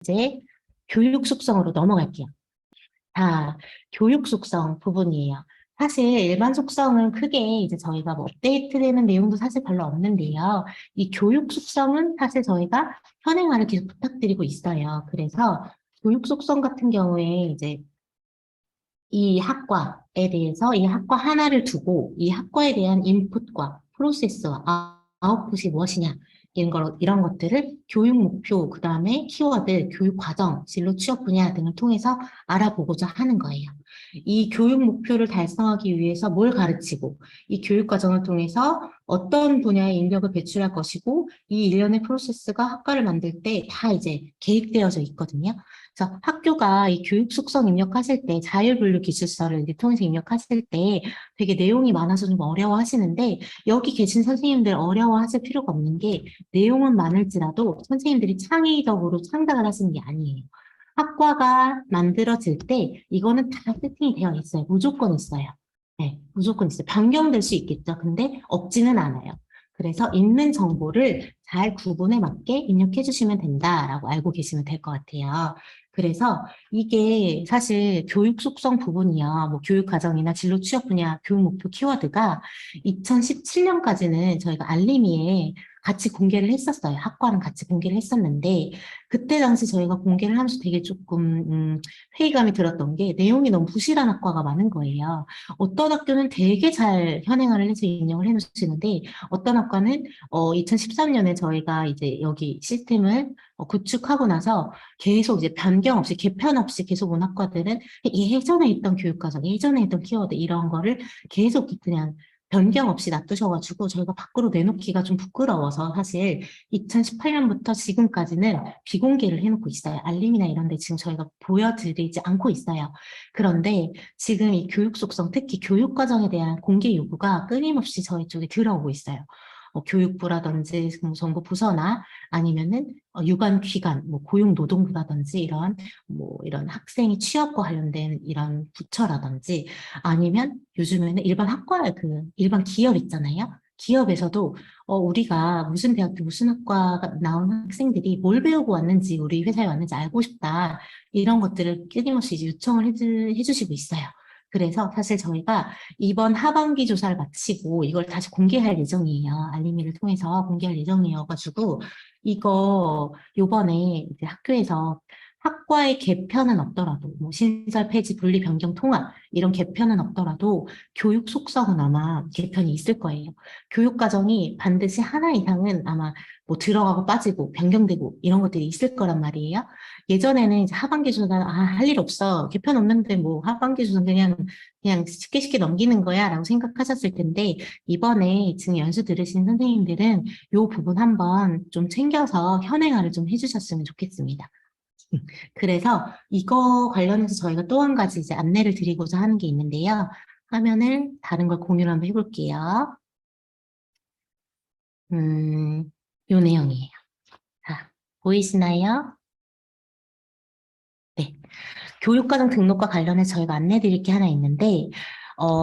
이제 교육 속성으로 넘어갈게요. 자, 교육 속성 부분이에요. 사실 일반 속성은 크게 이제 저희가 뭐 업데이트되는 내용도 사실 별로 없는데요. 이 교육 속성은 사실 저희가 현행화를 계속 부탁드리고 있어요. 그래서 교육 속성 같은 경우에 이제 이 학과에 대해서 이 학과 하나를 두고 이 학과에 대한 인풋과 프로세스와 아웃풋이 무엇이냐 이런 것들을 교육 목표, 그 다음에 키워드, 교육 과정, 진로 취업 분야 등을 통해서 알아보고자 하는 거예요. 이 교육 목표를 달성하기 위해서 뭘 가르치고 이 교육 과정을 통해서 어떤 분야의 인력을 배출할 것이고 이 일련의 프로세스가 학과를 만들 때 다 이제 계획되어져 있거든요. 그래서 학교가 이 교육 속성 입력하실 때 자율분류 기술서를 이제 통해서 입력하실 때 되게 내용이 많아서 좀 어려워하시는데 여기 계신 선생님들 어려워하실 필요가 없는 게 내용은 많을지라도 선생님들이 창의적으로 창작을 하시는 게 아니에요. 학과가 만들어질 때 이거는 다 세팅이 되어 있어요. 무조건 있어요. 네, 무조건 있어요. 변경될 수 있겠죠. 근데 없지는 않아요. 그래서 있는 정보를 잘 구분에 맞게 입력해 주시면 된다라고 알고 계시면 될 것 같아요. 그래서 이게 사실 교육 속성 부분이요. 뭐 교육 과정이나 진로 취업 분야, 교육 목표 키워드가 2017년까지는 저희가 알림이에 같이 공개를 했었어요. 학과랑 같이 공개를 했었는데 그때 당시 저희가 공개를 하면서 되게 조금 회의감이 들었던 게 내용이 너무 부실한 학과가 많은 거예요. 어떤 학교는 되게 잘 현행화를 해서 인용을 해놓으시는데 어떤 학과는 2013년에 저희가 이제 여기 시스템을 구축하고 나서 계속 이제 변경 없이 개편 없이 계속 온 학과들은 예전에 있던 교육과정, 예전에 있던 키워드 이런 거를 계속 그냥 변경 없이 놔두셔가지고 저희가 밖으로 내놓기가 좀 부끄러워서 사실 2018년부터 지금까지는 비공개를 해놓고 있어요. 알림이나 이런 데 지금 저희가 보여드리지 않고 있어요. 그런데 지금 이 교육 속성, 특히 교육 과정에 대한 공개 요구가 끊임없이 저희 쪽에 들어오고 있어요. 교육부라든지 뭐 정부 부서나 아니면은 유관기관, 뭐 고용노동부라든지 이런 학생이 취업과 관련된 이런 부처라든지 아니면 요즘에는 일반 일반 기업 있잖아요. 기업에서도 우리가 무슨 대학교 무슨 학과 나온 학생들이 뭘 배우고 왔는지 우리 회사에 왔는지 알고 싶다. 이런 것들을 끊임없이 이제 요청을 해주시고 있어요. 그래서 사실 저희가 이번 하반기 조사를 마치고 이걸 다시 공개할 예정이에요. 알림이를 통해서 공개할 예정이어가지고 이거 요번에 이제 학교에서 학과의 개편은 없더라도 뭐 신설 폐지 분리 변경 통합 이런 개편은 없더라도 교육 속성은 아마 개편이 있을 거예요. 교육 과정이 반드시 하나 이상은 아마 뭐 들어가고 빠지고 변경되고 이런 것들이 있을 거란 말이에요. 예전에는 이제 하반기 조사는 할 일 없어. 개편 없는데 뭐 하반기 조사 그냥 쉽게 쉽게 넘기는 거야 라고 생각하셨을 텐데 이번에 지금 연수 들으신 선생님들은 이 부분 한번 좀 챙겨서 현행화를 좀 해주셨으면 좋겠습니다. 그래서 이거 관련해서 저희가 또 한 가지 이제 안내를 드리고자 하는 게 있는데요. 화면을 다른 걸 공유를 한번 해볼게요. 요 내용이에요. 자, 보이시나요? 네. 교육과정 등록과 관련해서 저희가 안내 드릴 게 하나 있는데,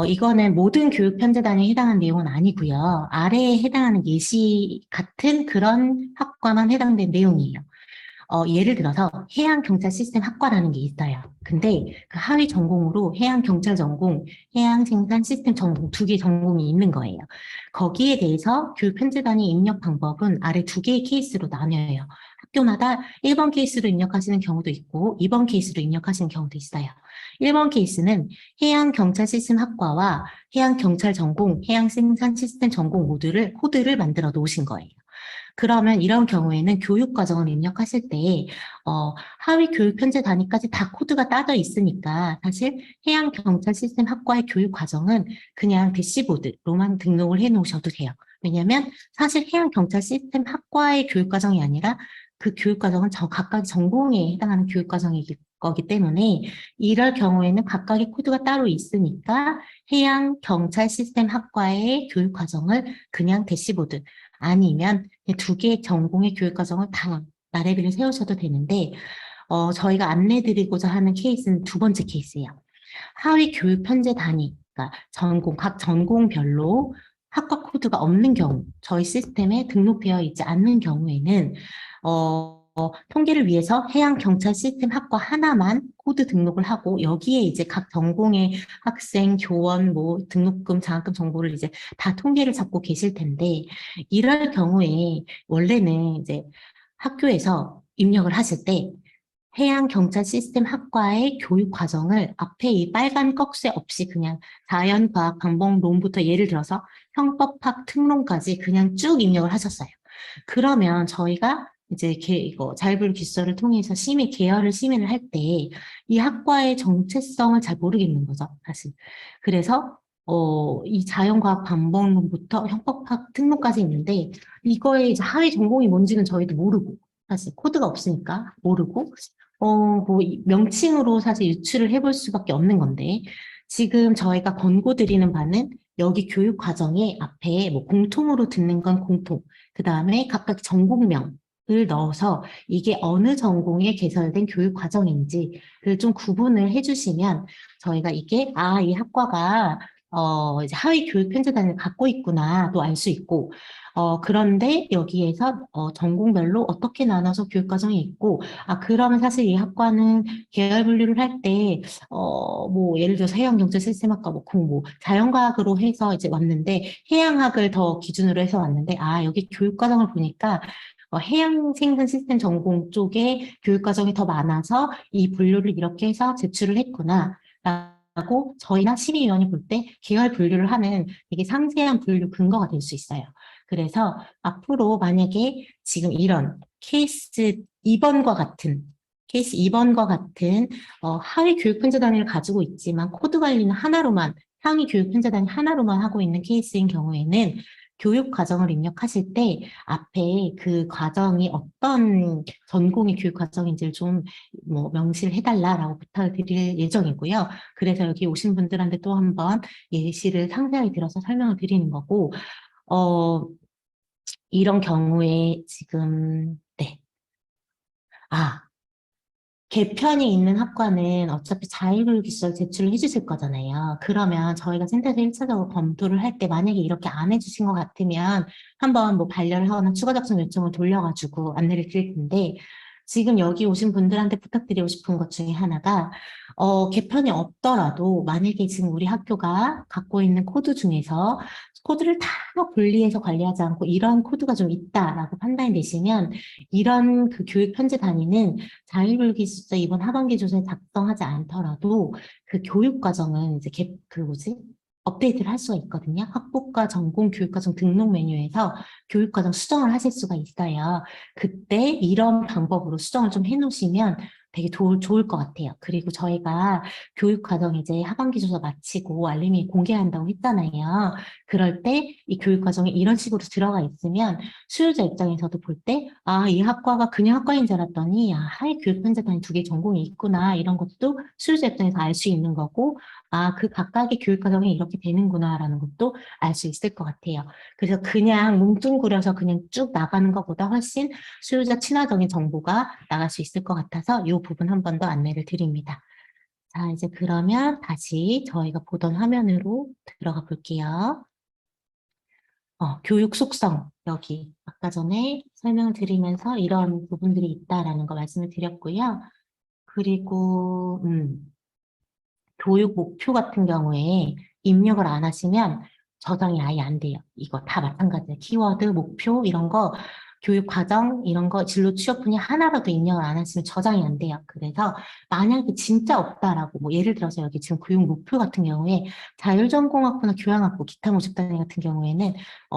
이거는 모든 교육 편제 단위에 해당하는 내용은 아니고요. 아래에 해당하는 예시 같은 그런 학과만 해당된 내용이에요. 예를 들어서 해양경찰 시스템 학과라는 게 있어요. 근데 그 하위 전공으로 해양경찰 전공, 해양생산 시스템 전공 두 개 전공이 있는 거예요. 거기에 대해서 교육 편제단위 입력 방법은 아래 두 개의 케이스로 나뉘어요. 학교마다 1번 케이스로 입력하시는 경우도 있고 2번 케이스로 입력하시는 경우도 있어요. 1번 케이스는 해양경찰 시스템 학과와 해양경찰 전공, 해양생산 시스템 전공 모두를 코드를 만들어 놓으신 거예요. 그러면 이런 경우에는 교육 과정을 입력하실 때 하위 교육 편제 단위까지 다 코드가 따져 있으니까 사실 해양 경찰 시스템 학과의 교육 과정은 그냥 대시보드로만 등록을 해 놓으셔도 돼요. 왜냐하면 사실 해양 경찰 시스템 학과의 교육 과정이 아니라 그 교육 과정은 각각 전공에 해당하는 교육 과정이기 거기 때문에 이럴 경우에는 각각의 코드가 따로 있으니까 해양 경찰 시스템 학과의 교육 과정을 그냥 대시보드 아니면 두 개의 전공의 교육 과정을 다 나래비를 세우셔도 되는데 저희가 안내드리고자 하는 케이스는 두 번째 케이스예요. 하위 교육 편제 단위, 그러니까 각 전공별로 학과 코드가 없는 경우, 저희 시스템에 등록되어 있지 않는 경우에는 통계를 위해서 해양경찰 시스템 학과 하나만 코드 등록을 하고 여기에 이제 각 전공의 학생, 교원, 뭐 등록금, 장학금 정보를 이제 다 통계를 잡고 계실 텐데 이럴 경우에 원래는 이제 학교에서 입력을 하실 때 해양경찰 시스템 학과의 교육 과정을 앞에 이 빨간 꺽쇠 없이 그냥 자연과학 방법론부터 예를 들어서 형법학 특론까지 그냥 쭉 입력을 하셨어요. 그러면 저희가 이제 이거 자율분류기서를 통해서 계열을 심의를 할 때 이 학과의 정체성을 잘 모르겠는 거죠, 사실. 그래서 이 자연과학 방법론부터 형법학 특론까지 있는데 이거의 이제 하위 전공이 뭔지는 저희도 모르고 사실 코드가 없으니까 모르고 뭐 명칭으로 사실 유출을 해볼 수밖에 없는 건데 지금 저희가 권고드리는 바는 여기 교육 과정에 앞에 뭐 공통으로 듣는 건 공통, 그 다음에 각각 전공명을 넣어서 이게 어느 전공에 개설된 교육 과정인지를 좀 구분을 해주시면 저희가 이게 이 학과가 이제 하위 교육 편제단을 갖고 있구나 또 알 수 있고 그런데 여기에서 전공별로 어떻게 나눠서 교육 과정이 있고 그러면 사실 이 학과는 계열 분류를 할 때 뭐 예를 들어서 해양경제 시스템학과 뭐 자연과학으로 해서 이제 왔는데 해양학을 더 기준으로 해서 왔는데 여기 교육 과정을 보니까 해양 생산 시스템 전공 쪽에 교육 과정이 더 많아서 이 분류를 이렇게 해서 제출을 했구나. 라고 저희나 심의위원이 볼 때 계열 분류를 하는 되게 상세한 분류 근거가 될 수 있어요. 그래서 앞으로 만약에 지금 이런 케이스 2번과 같은 하위 교육 편제 단위를 가지고 있지만 코드 관리는 하나로만 상위 교육 편제 단위 하나로만 하고 있는 케이스인 경우에는 교육 과정을 입력하실 때 앞에 그 과정이 어떤 전공의 교육 과정인지를 좀 뭐 명시를 해달라라고 부탁을 드릴 예정이고요. 그래서 여기 오신 분들한테 또 한번 예시를 상세하게 들어서 설명을 드리는 거고, 이런 경우에 지금, 네. 개편이 있는 학과는 어차피 자율기술 제출을 해주실 거잖아요. 그러면 저희가 센터에서 1차적으로 검토를 할 때 만약에 이렇게 안 해주신 것 같으면 한번 뭐 반려를 하거나 추가 작성 요청을 돌려가지고 안내를 드릴 텐데 지금 여기 오신 분들한테 부탁드리고 싶은 것 중에 하나가 개편이 없더라도 만약에 지금 우리 학교가 갖고 있는 코드 중에서 코드를 다 분리해서 관리하지 않고 이런 코드가 좀 있다라고 판단이 되시면 이런 그 교육 편제 단위는 자율불기술자 이번 하반기 조사에 작성하지 않더라도 그 교육 과정은 이제 업데이트를 할 수가 있거든요. 학부과 전공 교육과정 등록 메뉴에서 교육과정 수정을 하실 수가 있어요. 그때 이런 방법으로 수정을 좀 해놓으시면 되게 좋을 것 같아요. 그리고 저희가 교육과정 이제 하반기 조사 마치고 알림이 공개한다고 했잖아요. 그럴 때 이 교육과정에 이런 식으로 들어가 있으면 수요자 입장에서도 볼 때, 이 학과가 그냥 학과인 줄 알았더니, 하위 교육 편제단이 두 개 전공이 있구나, 이런 것도 수요자 입장에서 알 수 있는 거고, 그 각각의 교육 과정이 이렇게 되는구나라는 것도 알 수 있을 것 같아요. 그래서 그냥 뭉뚱그려서 그냥 쭉 나가는 것보다 훨씬 수요자 친화적인 정보가 나갈 수 있을 것 같아서 이 부분 한 번 더 안내를 드립니다. 자, 이제 그러면 다시 저희가 보던 화면으로 들어가 볼게요. 교육 속성, 여기 아까 전에 설명을 드리면서 이런 부분들이 있다라는 거 말씀을 드렸고요. 그리고 교육 목표 같은 경우에 입력을 안 하시면 저장이 아예 안 돼요. 이거 다 마찬가지예요. 키워드, 목표 이런 거, 교육 과정 이런 거 진로 취업 분야 하나라도 입력을 안 하시면 저장이 안 돼요. 그래서 만약에 진짜 없다라고 뭐 예를 들어서 여기 지금 교육 목표 같은 경우에 자율전공학부나 교양학부, 기타 모집단위 같은 경우에는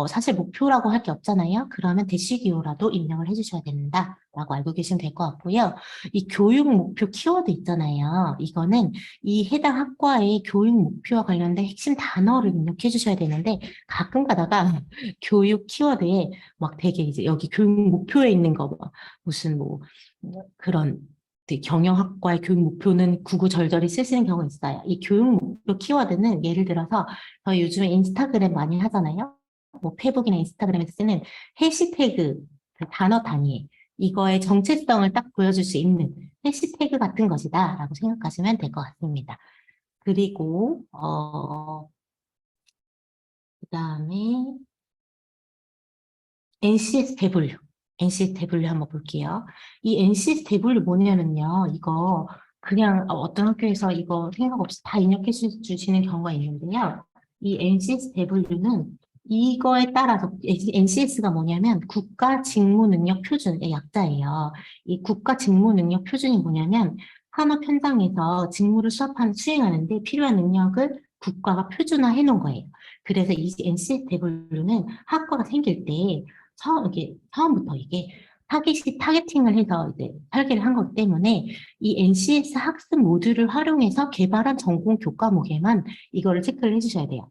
사실 목표라고 할 게 없잖아요. 그러면 대시기호라도 입력을 해주셔야 된다라고 알고 계시면 될 것 같고요. 이 교육 목표 키워드 있잖아요. 이거는 이 해당 학과의 교육 목표와 관련된 핵심 단어를 입력해 주셔야 되는데 가끔 가다가 교육 키워드에 막 되게 이제 여기 교육 목표에 있는 거 무슨 그런 경영학과의 교육 목표는 구구절절히 쓰시는 경우가 있어요. 이 교육 목표 키워드는 예를 들어서 저희 요즘에 인스타그램 많이 하잖아요. 뭐 페북이나 인스타그램에서 쓰는 해시태그 그 단어 단위 이거의 정체성을 딱 보여줄 수 있는 해시태그 같은 것이다라고 생각하시면 될 것 같습니다. 그리고 그다음에 NCS 배분류. NCSW 한번 볼게요. 이 NCSW 뭐냐면요. 이거 그냥 어떤 학교에서 이거 생각 없이 다 입력해 주시는 경우가 있는데요. 이 NCSW는 이거에 따라서 NCS가 뭐냐면 국가직무능력표준의 약자예요. 이 국가직무능력표준이 뭐냐면 산업 현장에서 직무를 수행하는데 필요한 능력을 국가가 표준화해 놓은 거예요. 그래서 이 NCSW는 학과가 생길 때 처음부터 이게 타겟팅을 해서 이제 설계를 한 거기 때문에 이 NCS 학습 모듈을 활용해서 개발한 전공 교과목에만 이거를 체크를 해주셔야 돼요.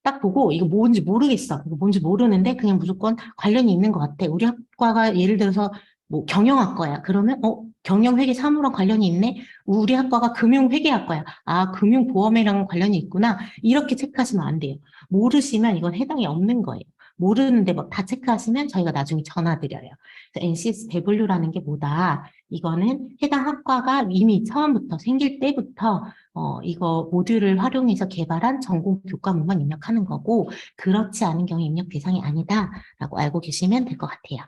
딱 보고 이거 뭔지 모르겠어. 이거 뭔지 모르는데 그냥 무조건 관련이 있는 것 같아. 우리 학과가 예를 들어서 뭐 경영학과야. 그러면 경영회계 사무랑 관련이 있네. 우리 학과가 금융회계학과야. 아, 금융보험이랑 관련이 있구나. 이렇게 체크하시면 안 돼요. 모르시면 이건 해당이 없는 거예요. 모르는데 막 다 체크하시면 저희가 나중에 전화 드려요. NCSW라는 게 뭐다? 이거는 해당 학과가 이미 처음부터 생길 때부터 이거 모듈을 활용해서 개발한 전공 교과목만 입력하는 거고, 그렇지 않은 경우 입력 대상이 아니다라고 알고 계시면 될 것 같아요.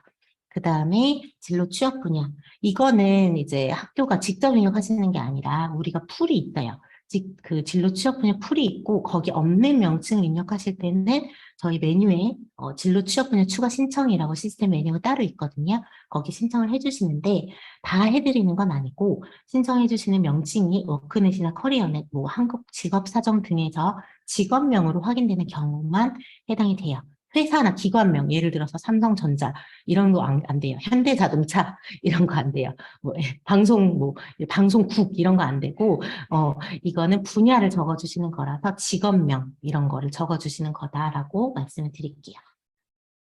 그 다음에 진로 취업 분야. 이거는 이제 학교가 직접 입력하시는 게 아니라 우리가 풀이 있어요. 그 진로 취업 분야 풀이 있고, 거기 없는 명칭을 입력하실 때는 저희 메뉴에 진로 취업 분야 추가 신청이라고 시스템 메뉴가 따로 있거든요. 거기 신청을 해주시는데, 다 해드리는 건 아니고, 신청해 주시는 명칭이 워크넷이나 커리어넷, 뭐 한국 직업사정 등에서 직업명으로 확인되는 경우만 해당이 돼요. 회사나 기관명, 예를 들어서 삼성전자 이런 거 안 돼요. 현대자동차 이런 거 안 돼요. 뭐 방송국 이런 거 안 되고 이거는 분야를 적어주시는 거라서 직업명 이런 거를 적어주시는 거다라고 말씀을 드릴게요.